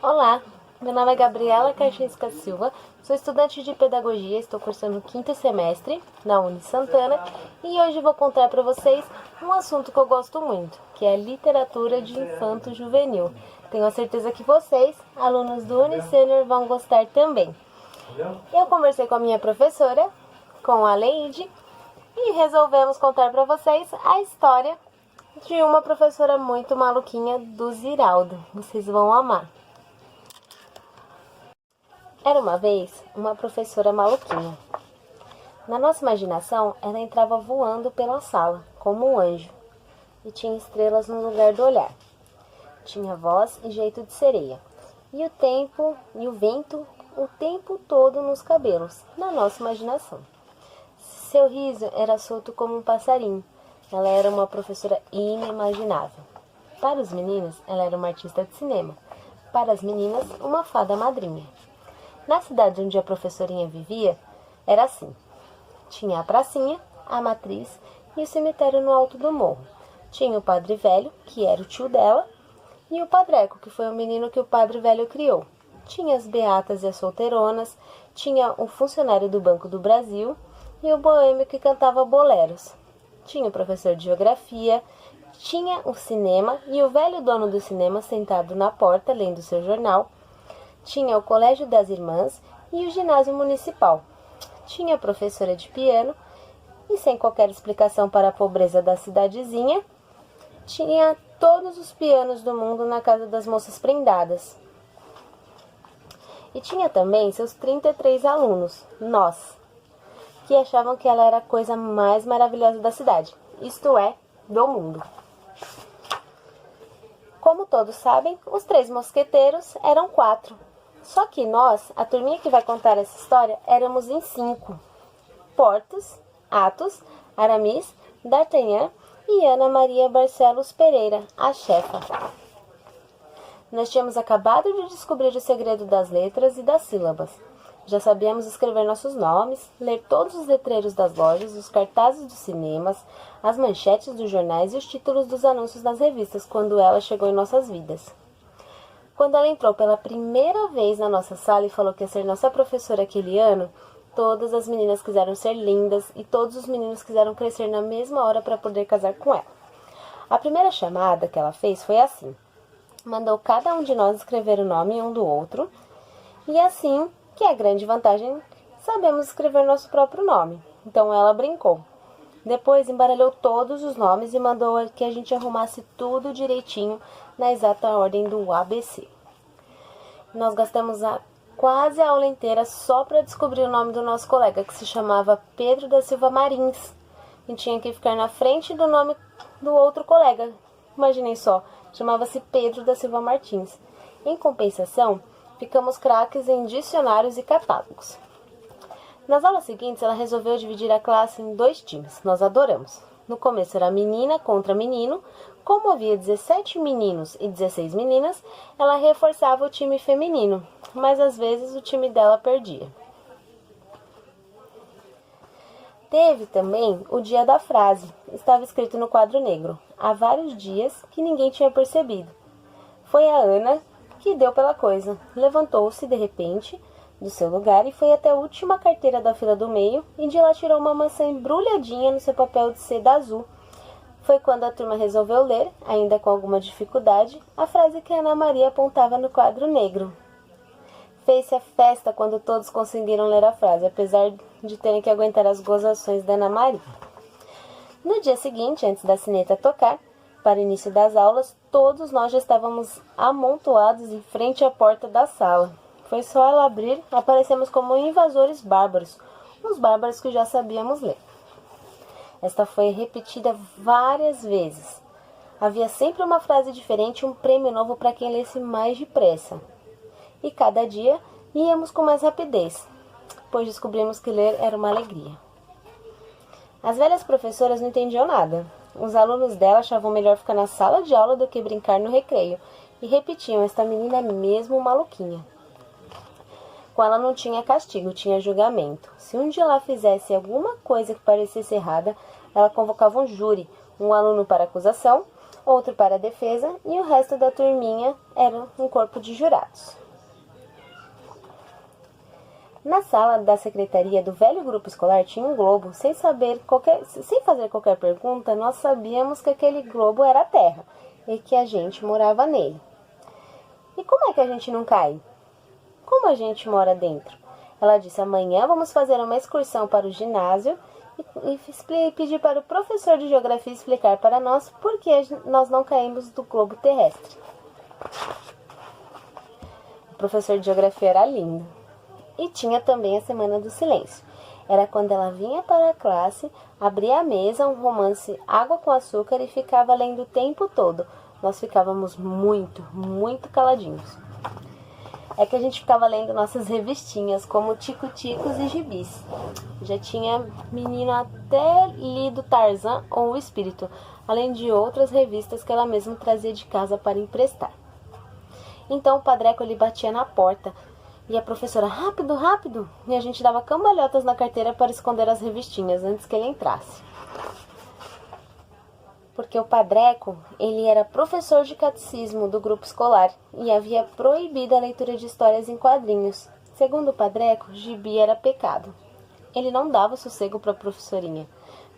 Olá, meu nome é Gabriela Kaczynska Silva, sou estudante de Pedagogia, estou cursando o 5º semestre na Uni Santana e hoje vou contar para vocês um assunto que eu gosto muito, que é literatura de infanto-juvenil. Tenho a certeza que vocês, alunos do Unisênior, vão gostar também. Eu conversei com a minha professora, com a Leide, e resolvemos contar para vocês a história de uma professora muito maluquinha do Ziraldo. Vocês vão amar. Era uma vez uma professora maluquinha. Na nossa imaginação, ela entrava voando pela sala, como um anjo, e tinha estrelas no lugar do olhar. Tinha voz e jeito de sereia, e o vento o tempo todo nos cabelos, na nossa imaginação. Seu riso era solto como um passarinho. Ela era uma professora inimaginável. Para os meninos, ela era uma artista de cinema. Para as meninas, uma fada madrinha. Na cidade onde a professorinha vivia, era assim. Tinha a pracinha, a matriz e o cemitério no alto do morro. Tinha o padre velho, que era o tio dela, e o padreco, que foi o menino que o padre velho criou. Tinha as beatas e as solteironas, tinha o funcionário do Banco do Brasil e o boêmio que cantava boleros. Tinha o professor de geografia, tinha o cinema e o velho dono do cinema sentado na porta lendo seu jornal. Tinha o colégio das irmãs e o ginásio municipal. Tinha a professora de piano e, sem qualquer explicação para a pobreza da cidadezinha, tinha todos os pianos do mundo na casa das moças prendadas. E tinha também seus 33 alunos, nós, que achavam que ela era a coisa mais maravilhosa da cidade, isto é, do mundo. Como todos sabem, os 3 mosqueteiros eram 4. Só que nós, a turminha que vai contar essa história, éramos em 5. Portos, Athos, Aramis, D'Artagnan e Ana Maria Barcelos Pereira, a chefa. Nós tínhamos acabado de descobrir o segredo das letras e das sílabas. Já sabíamos escrever nossos nomes, ler todos os letreiros das lojas, os cartazes dos cinemas, as manchetes dos jornais e os títulos dos anúncios nas revistas quando ela chegou em nossas vidas. Quando ela entrou pela primeira vez na nossa sala e falou que ia ser nossa professora aquele ano, todas as meninas quiseram ser lindas e todos os meninos quiseram crescer na mesma hora para poder casar com ela. A primeira chamada que ela fez foi assim. Mandou cada um de nós escrever o nome um do outro e assim, que é a grande vantagem, sabemos escrever nosso próprio nome. Então ela brincou. Depois embaralhou todos os nomes e mandou que a gente arrumasse tudo direitinho na exata ordem do ABC. Nós gastamos quase a aula inteira só para descobrir o nome do nosso colega, que se chamava Pedro da Silva Marins, e tinha que ficar na frente do nome do outro colega. Imaginem só, chamava-se Pedro da Silva Martins. Em compensação, ficamos craques em dicionários e catálogos. Nas aulas seguintes, ela resolveu dividir a classe em 2 times. Nós adoramos. No começo era menina contra menino. Como havia 17 meninos e 16 meninas, ela reforçava o time feminino, mas às vezes o time dela perdia. Teve também o dia da frase. Estava escrito no quadro negro. Há vários dias que ninguém tinha percebido. Foi a Ana que deu pela coisa. Levantou-se de repente do seu lugar e foi até a última carteira da fila do meio e de lá tirou uma maçã embrulhadinha no seu papel de seda azul. Foi quando a turma resolveu ler, ainda com alguma dificuldade, a frase que a Ana Maria apontava no quadro negro. Fez-se a festa quando todos conseguiram ler a frase, apesar de terem que aguentar as gozações da Ana Maria. No dia seguinte, antes da sineta tocar, para o início das aulas, todos nós já estávamos amontoados em frente à porta da sala. Foi só ela abrir, aparecemos como invasores bárbaros, uns bárbaros que já sabíamos ler. Esta foi repetida várias vezes. Havia sempre uma frase diferente e um prêmio novo para quem lesse mais depressa. E cada dia íamos com mais rapidez, pois descobrimos que ler era uma alegria. As velhas professoras não entendiam nada. Os alunos dela achavam melhor ficar na sala de aula do que brincar no recreio e repetiam: esta menina é mesmo maluquinha. Com ela não tinha castigo, tinha julgamento. Se um dia ela fizesse alguma coisa que parecesse errada, ela convocava um júri, um aluno para acusação, outro para a defesa e o resto da turminha era um corpo de jurados. Na sala da secretaria do velho grupo escolar tinha um globo. Sem fazer qualquer pergunta, nós sabíamos que aquele globo era a Terra e que a gente morava nele. E como é que a gente não cai? Como a gente mora dentro? Ela disse: amanhã vamos fazer uma excursão para o ginásio e pedir para o professor de geografia explicar para nós por que nós não caímos do globo terrestre. O professor de geografia era lindo. E tinha também a Semana do Silêncio. Era quando ela vinha para a classe, abria a mesa, um romance Água com Açúcar e ficava lendo o tempo todo. Nós ficávamos muito, muito caladinhos. É que a gente ficava lendo nossas revistinhas, como Tico-Ticos e Gibis. Já tinha menino até lido Tarzan ou O Espírito, além de outras revistas que ela mesma trazia de casa para emprestar. Então o Padreco ele batia na porta e a professora: rápido, rápido! E a gente dava cambalhotas na carteira para esconder as revistinhas antes que ele entrasse. Porque o Padreco, ele era professor de catecismo do grupo escolar e havia proibido a leitura de histórias em quadrinhos. Segundo o Padreco, gibi era pecado. Ele não dava sossego para a professorinha.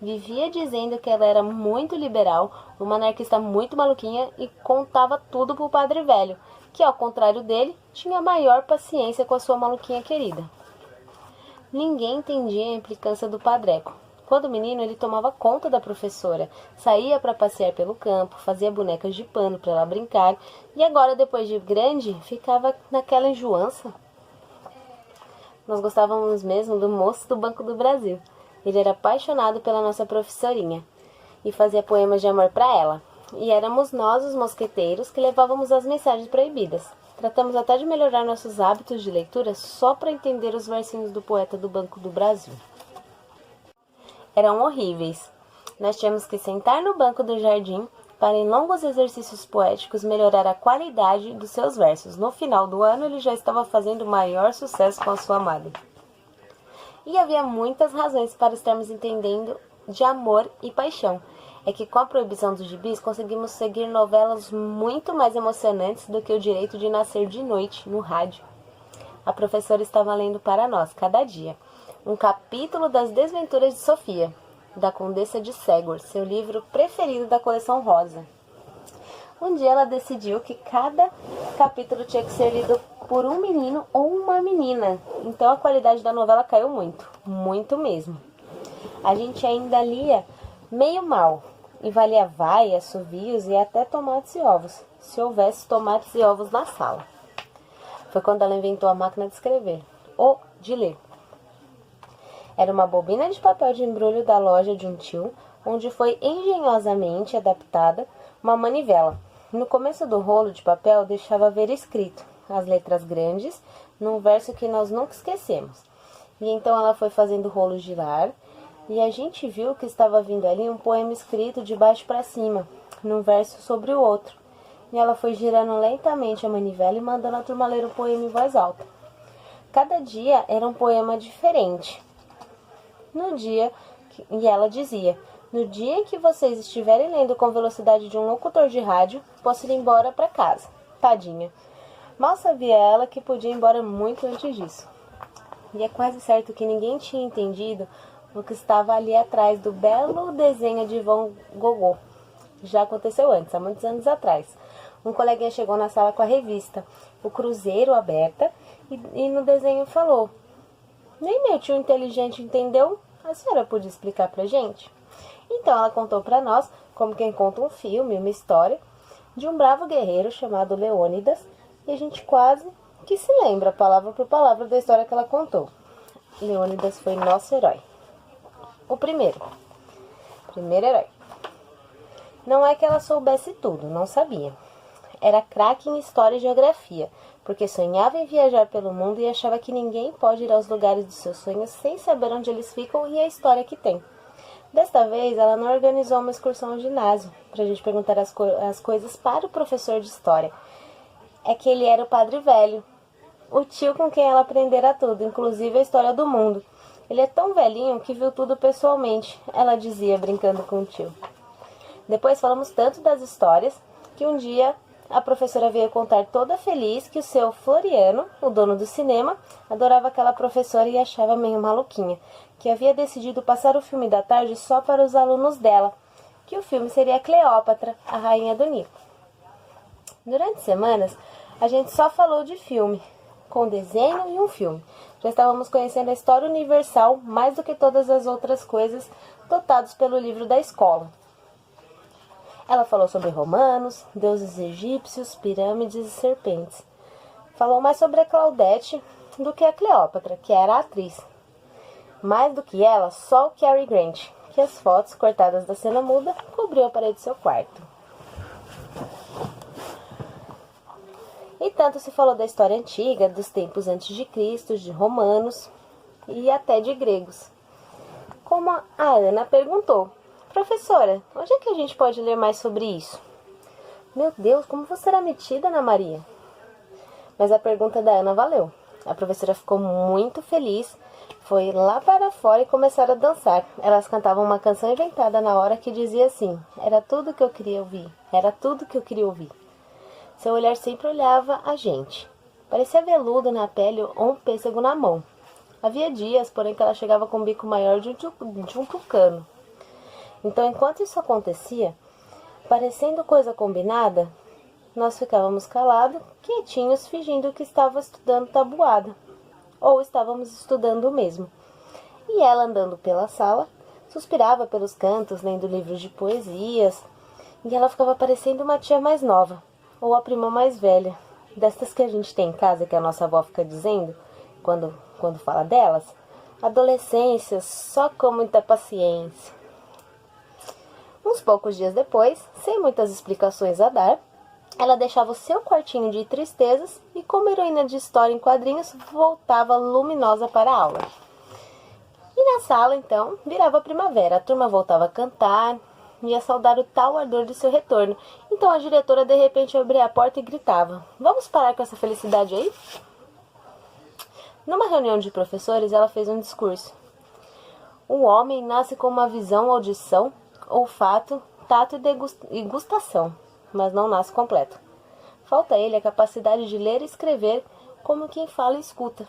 Vivia dizendo que ela era muito liberal, uma anarquista muito maluquinha e contava tudo pro padre velho, que, ao contrário dele, tinha maior paciência com a sua maluquinha querida. Ninguém entendia a implicância do Padreco. Quando menino, ele tomava conta da professora, saía para passear pelo campo, fazia bonecas de pano para ela brincar, e agora, depois de grande, ficava naquela enjoança. Nós gostávamos mesmo do moço do Banco do Brasil. Ele era apaixonado pela nossa professorinha e fazia poemas de amor para ela. E éramos nós, os mosqueteiros, que levávamos as mensagens proibidas. Tratamos até de melhorar nossos hábitos de leitura só para entender os versinhos do poeta do Banco do Brasil. Eram horríveis. Nós tínhamos que sentar no banco do jardim para, em longos exercícios poéticos, melhorar a qualidade dos seus versos. No final do ano, ele já estava fazendo maior sucesso com a sua amada. E havia muitas razões para estarmos entendendo de amor e paixão. É que com a proibição dos gibis conseguimos seguir novelas muito mais emocionantes do que o direito de nascer de noite no rádio. A professora estava lendo para nós, cada dia, um capítulo das Desventuras de Sofia, da Condessa de Ségor, seu livro preferido da coleção rosa. Um dia ela decidiu que cada capítulo tinha que ser lido por um menino ou uma menina. Então a qualidade da novela caiu muito, muito mesmo. A gente ainda lia meio mal e valia vai, assovios e até tomates e ovos, se houvesse tomates e ovos na sala. Foi quando ela inventou a máquina de escrever, ou de ler. Era uma bobina de papel de embrulho da loja de um tio, onde foi engenhosamente adaptada uma manivela. No começo do rolo de papel deixava ver escrito as letras grandes num verso que nós nunca esquecemos. E então ela foi fazendo o rolo girar e a gente viu que estava vindo ali um poema escrito de baixo para cima, num verso sobre o outro. E ela foi girando lentamente a manivela e mandando a turma ler o poema em voz alta. Cada dia era um poema diferente. E ela dizia: no dia em que vocês estiverem lendo com velocidade de um locutor de rádio, posso ir embora para casa. Tadinha. Mal sabia ela que podia ir embora muito antes disso. E é quase certo que ninguém tinha entendido o que estava ali atrás do belo desenho de Van Gogh. Já aconteceu antes, há muitos anos atrás. Um coleguinha chegou na sala com a revista O Cruzeiro aberta e no desenho falou: nem meu tio inteligente entendeu? A senhora podia explicar pra gente? Então ela contou pra nós, como quem conta um filme, uma história, de um bravo guerreiro chamado Leônidas, e a gente quase que se lembra, palavra por palavra, da história que ela contou. Leônidas foi nosso herói. O primeiro herói. Não é que ela soubesse tudo, não sabia. Era craque em história e geografia, porque sonhava em viajar pelo mundo e achava que ninguém pode ir aos lugares dos seus sonhos sem saber onde eles ficam e a história que tem. Desta vez, ela não organizou uma excursão ao ginásio para a gente perguntar as coisas para o professor de história. É que ele era o padre velho, o tio com quem ela aprendera tudo, inclusive a história do mundo. Ele é tão velhinho que viu tudo pessoalmente, ela dizia, brincando com o tio. Depois falamos tanto das histórias que um dia a professora veio contar toda feliz que o seu Floriano, o dono do cinema, adorava aquela professora e achava meio maluquinha, que havia decidido passar o filme da tarde só para os alunos dela, que o filme seria Cleópatra, a rainha do Nilo. Durante semanas, a gente só falou de filme, com desenho e um filme. Já estávamos conhecendo a história universal mais do que todas as outras coisas dotados pelo livro da escola. Ela falou sobre romanos, deuses egípcios, pirâmides e serpentes. Falou mais sobre a Claudete do que a Cleópatra, que era a atriz. Mais do que ela, só o Cary Grant, que as fotos cortadas da cena muda cobriu a parede do seu quarto. E tanto se falou da história antiga, dos tempos antes de Cristo, de romanos e até de gregos. Como a Ana perguntou: professora, onde é que a gente pode ler mais sobre isso? Meu Deus, como você era metida, Ana Maria? Mas a pergunta da Ana valeu. A professora ficou muito feliz, foi lá para fora e começaram a dançar. Elas cantavam uma canção inventada na hora que dizia assim: era tudo que eu queria ouvir, era tudo que eu queria ouvir. Seu olhar sempre olhava a gente. Parecia veludo na pele ou um pêssego na mão. Havia dias, porém, que ela chegava com o bico maior de um tucano. Então, enquanto isso acontecia, parecendo coisa combinada, nós ficávamos calados, quietinhos, fingindo que estava estudando tabuada. Ou estávamos estudando mesmo. E ela, andando pela sala, suspirava pelos cantos, lendo livros de poesias, e ela ficava parecendo uma tia mais nova, ou a prima mais velha, destas que a gente tem em casa, que a nossa avó fica dizendo, quando fala delas, adolescência, só com muita paciência. Uns poucos dias depois, sem muitas explicações a dar, ela deixava o seu quartinho de tristezas e, como heroína de história em quadrinhos, voltava luminosa para a aula. E na sala, então, virava primavera, a turma voltava a cantar, ia saudar o tal ardor de seu retorno. Então a diretora de repente abria a porta e gritava: vamos parar com essa felicidade aí? Numa reunião de professores, ela fez um discurso. O homem nasce com uma visão, audição, olfato, tato e gustação, mas não nasce completo. Falta a ele a capacidade de ler e escrever como quem fala e escuta.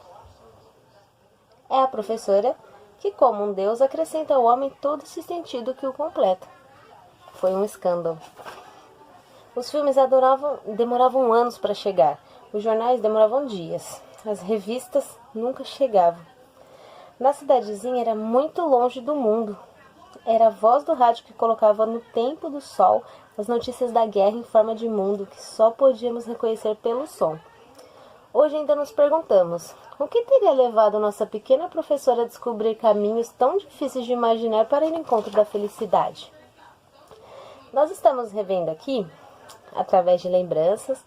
É a professora que, como um deus, acrescenta ao homem todo esse sentido que o completa. Foi um escândalo. Os filmes demoravam anos para chegar. Os jornais demoravam dias. As revistas nunca chegavam. Na cidadezinha era muito longe do mundo. Era a voz do rádio que colocava no tempo do sol as notícias da guerra em forma de mundo que só podíamos reconhecer pelo som. Hoje ainda nos perguntamos: o que teria levado nossa pequena professora a descobrir caminhos tão difíceis de imaginar para ir ao encontro da felicidade? Nós estamos revendo aqui, através de lembranças,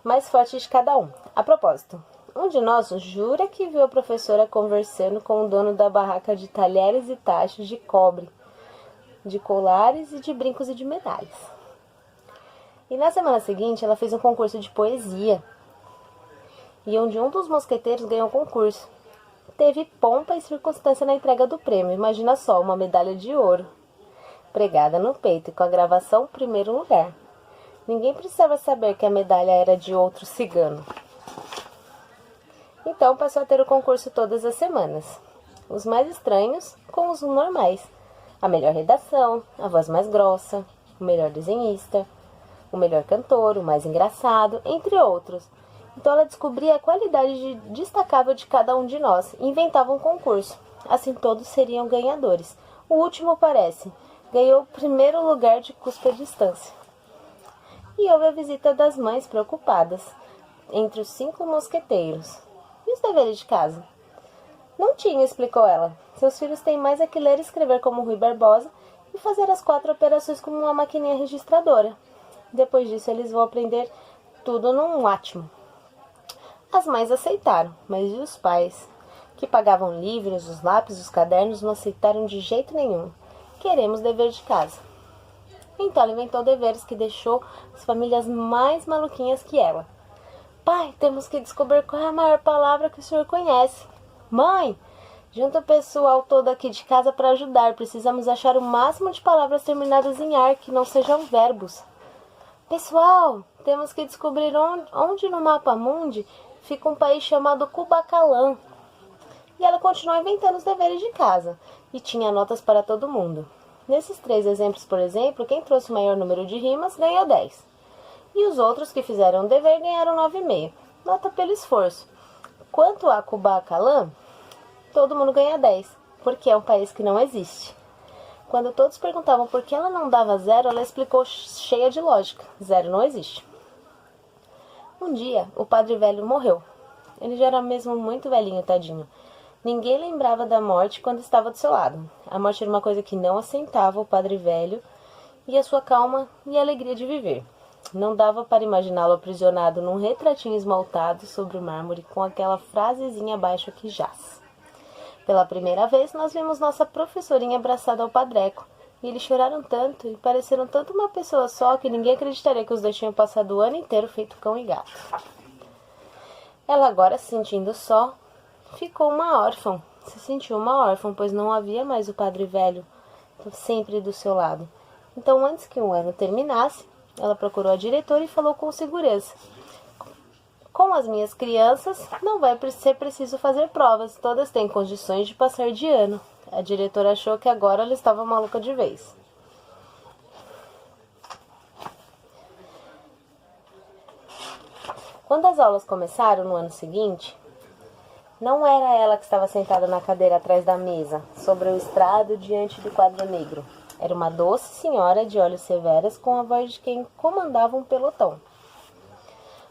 mais fortes de cada um. A propósito, um de nós jura que viu a professora conversando com o dono da barraca de talheres e tachos de cobre, de colares e de brincos e de medalhas. E na semana seguinte, ela fez um concurso de poesia, e onde um dos mosqueteiros ganhou o concurso. Teve pompa e circunstância na entrega do prêmio. Imagina só, uma medalha de ouro, pregada no peito e com a gravação primeiro lugar. Ninguém precisava saber que a medalha era de outro cigano. Então passou a ter o concurso todas as semanas. Os mais estranhos com os normais. A melhor redação, a voz mais grossa, o melhor desenhista, o melhor cantor, o mais engraçado, entre outros. Então ela descobria a qualidade destacável de cada um de nós e inventava um concurso. Assim todos seriam ganhadores. O último ganhou o primeiro lugar de cuspe à distância. E houve a visita das mães preocupadas, entre os 5 mosqueteiros. E os deveres de casa? Não tinha, explicou ela. Seus filhos têm mais é que ler e escrever como Rui Barbosa e fazer as 4 operações como uma maquininha registradora. Depois disso, eles vão aprender tudo num átimo. As mães aceitaram, mas e os pais, que pagavam livros, os lápis, os cadernos, não aceitaram de jeito nenhum. Queremos dever de casa. Então ela inventou deveres que deixou as famílias mais maluquinhas que ela. Pai, temos que descobrir qual é a maior palavra que o senhor conhece. Mãe, Junta o pessoal todo aqui de casa para ajudar. Precisamos achar o máximo de palavras terminadas em ar, que não sejam verbos. Pessoal, temos que descobrir onde no mapa mundi fica um país chamado Kubacalã. E ela continuou inventando os deveres de casa e tinha notas para todo mundo. Nesses 3 exemplos, por exemplo, quem trouxe o maior número de rimas ganhou 10. E os outros que fizeram o dever ganharam 9,5. Nota pelo esforço. Quanto a Kubacalã, todo mundo ganha 10, porque é um país que não existe. Quando todos perguntavam por que ela não dava 0, ela explicou cheia de lógica. 0 não existe. Um dia, o padre velho morreu. Ele já era mesmo muito velhinho, tadinho. Ninguém lembrava da morte quando estava do seu lado. A morte era uma coisa que não assentava o padre velho e a sua calma e alegria de viver. Não dava para imaginá-lo aprisionado num retratinho esmaltado sobre o mármore com aquela frasezinha abaixo que jaz. Pela primeira vez, nós vimos nossa professorinha abraçada ao padreco. E eles choraram tanto e pareceram tanto uma pessoa só que ninguém acreditaria que os dois tinham passado o ano inteiro feito cão e gato. Ela agora, se sentindo só, ficou uma órfã. Se sentiu uma órfã, pois não havia mais o padre velho sempre do seu lado. Então, antes que o ano terminasse, ela procurou a diretora e falou com segurança. Com as minhas crianças, não vai ser preciso fazer provas. Todas têm condições de passar de ano. A diretora achou que agora ela estava maluca de vez. Quando as aulas começaram no ano seguinte, não era ela que estava sentada na cadeira atrás da mesa, sobre o estrado diante do quadro negro. Era uma doce senhora de olhos severos com a voz de quem comandava um pelotão.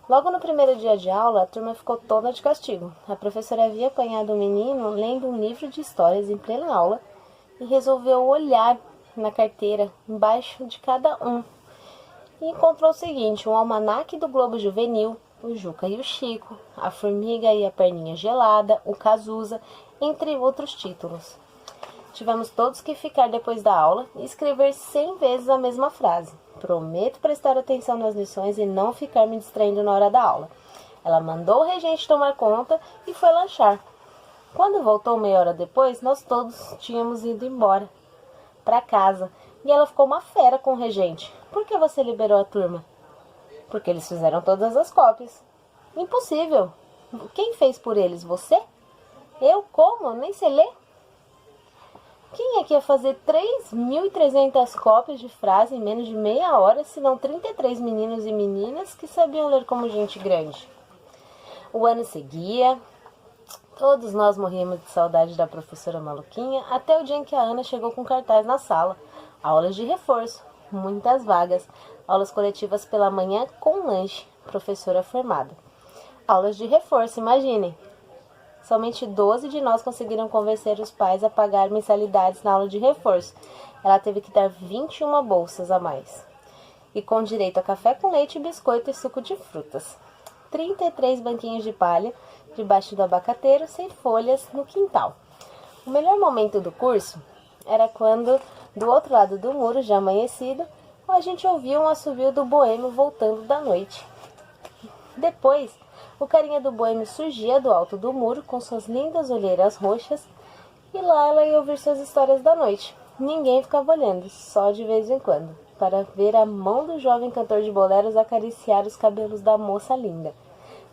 Logo no primeiro dia de aula, a turma ficou toda de castigo. A professora havia apanhado o menino lendo um livro de histórias em plena aula e resolveu olhar na carteira, embaixo de cada um. E encontrou o seguinte: um almanaque do Globo Juvenil, o Juca e o Chico, a Formiga e a Perninha Gelada, o Cazuza, entre outros títulos. Tivemos todos que ficar depois da aula e escrever 100 vezes a mesma frase. Prometo prestar atenção nas lições e não ficar me distraindo na hora da aula. Ela mandou o regente tomar conta e foi lanchar. Quando voltou meia hora depois, nós todos tínhamos ido embora para casa. E ela ficou uma fera com o regente. Por que você liberou a turma? Porque eles fizeram todas as cópias. Impossível. Quem fez por eles? Você? Eu? Como? Nem sei ler. Quem é que ia fazer 3.300 cópias de frase em menos de meia hora, se não 33 meninos e meninas que sabiam ler como gente grande? O ano seguia, todos nós morríamos de saudade da professora maluquinha, até o dia em que a Ana chegou com cartaz na sala. Aulas de reforço, muitas vagas, aulas coletivas pela manhã com lanche, professora formada. Aulas de reforço, imaginem. Somente 12 de nós conseguiram convencer os pais a pagar mensalidades na aula de reforço. Ela teve que dar 21 bolsas a mais. E com direito a café com leite, biscoito e suco de frutas. 33 banquinhos de palha debaixo do abacateiro, sem folhas, no quintal. O melhor momento do curso era quando, do outro lado do muro, já amanhecido, a gente ouvia um assovio do boêmio voltando da noite. Depois, o carinha do boêmio surgia do alto do muro com suas lindas olheiras roxas e lá ela ia ouvir suas histórias da noite. Ninguém ficava olhando, só de vez em quando, para ver a mão do jovem cantor de boleros acariciar os cabelos da moça linda.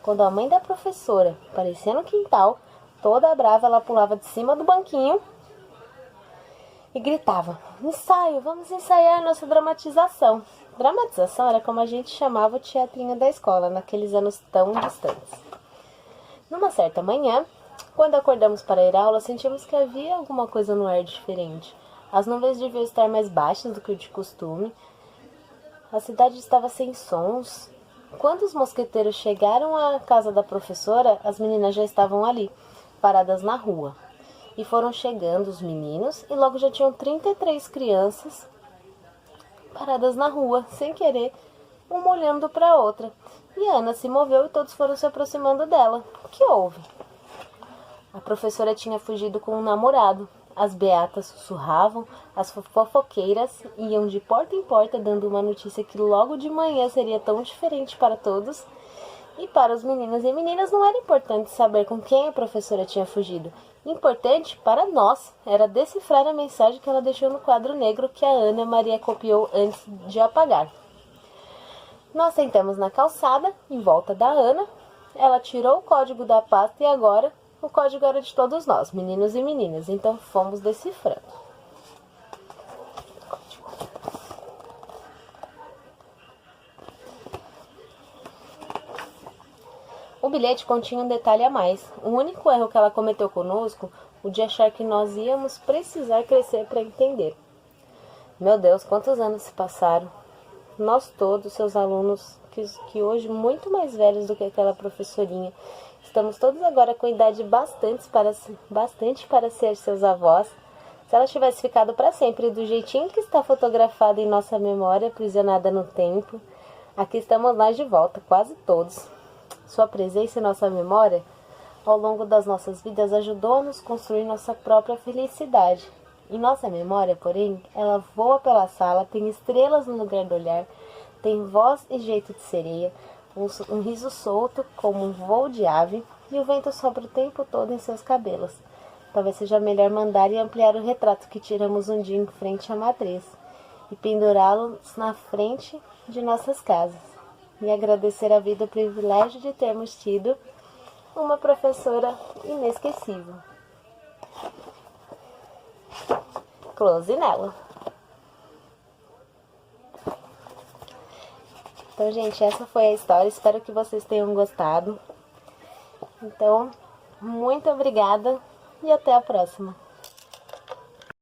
Quando a mãe da professora aparecia no quintal, toda brava, ela pulava de cima do banquinho e gritava: ensaio, vamos ensaiar nossa dramatização. Dramatização era como a gente chamava o teatrinho da escola, naqueles anos tão distantes. Numa certa manhã, quando acordamos para ir à aula, sentimos que havia alguma coisa no ar diferente. As nuvens deviam estar mais baixas do que o de costume. A cidade estava sem sons. Quando os mosqueteiros chegaram à casa da professora, as meninas já estavam ali, paradas na rua. E foram chegando os meninos e logo já tinham 33 crianças paradas na rua, sem querer, uma olhando para a outra. E a Ana se moveu e todos foram se aproximando dela. O que houve? A professora tinha fugido com um namorado. As beatas sussurravam, as fofoqueiras iam de porta em porta dando uma notícia que logo de manhã seria tão diferente para todos. E para os meninos e meninas não era importante saber com quem a professora tinha fugido. Importante para nós era decifrar a mensagem que ela deixou no quadro negro que a Ana Maria copiou antes de apagar. Nós sentamos na calçada, em volta da Ana. Ela tirou o código da pasta e agora o código era de todos nós, meninos e meninas. Então fomos decifrando. O bilhete continha um detalhe a mais. O único erro que ela cometeu conosco, o de achar que nós íamos precisar crescer para entender. Meu Deus, quantos anos se passaram. Nós todos, seus alunos, que hoje muito mais velhos do que aquela professorinha, estamos todos agora com idade bastante para ser seus avós. Se ela tivesse ficado para sempre do jeitinho que está fotografada em nossa memória, aprisionada no tempo, aqui estamos nós de volta, quase todos. Sua presença em nossa memória, ao longo das nossas vidas, ajudou a nos construir nossa própria felicidade. Em nossa memória, porém, ela voa pela sala, tem estrelas no lugar do olhar, tem voz e jeito de sereia, um riso solto como um voo de ave, e o vento sopra o tempo todo em seus cabelos. Talvez seja melhor mandar e ampliar o retrato que tiramos um dia em frente à matriz e pendurá-los na frente de nossas casas. E agradecer a vida o privilégio de termos tido uma professora inesquecível. Close nela. Então, gente, essa foi a história. Espero que vocês tenham gostado. Então, muito obrigada e até a próxima.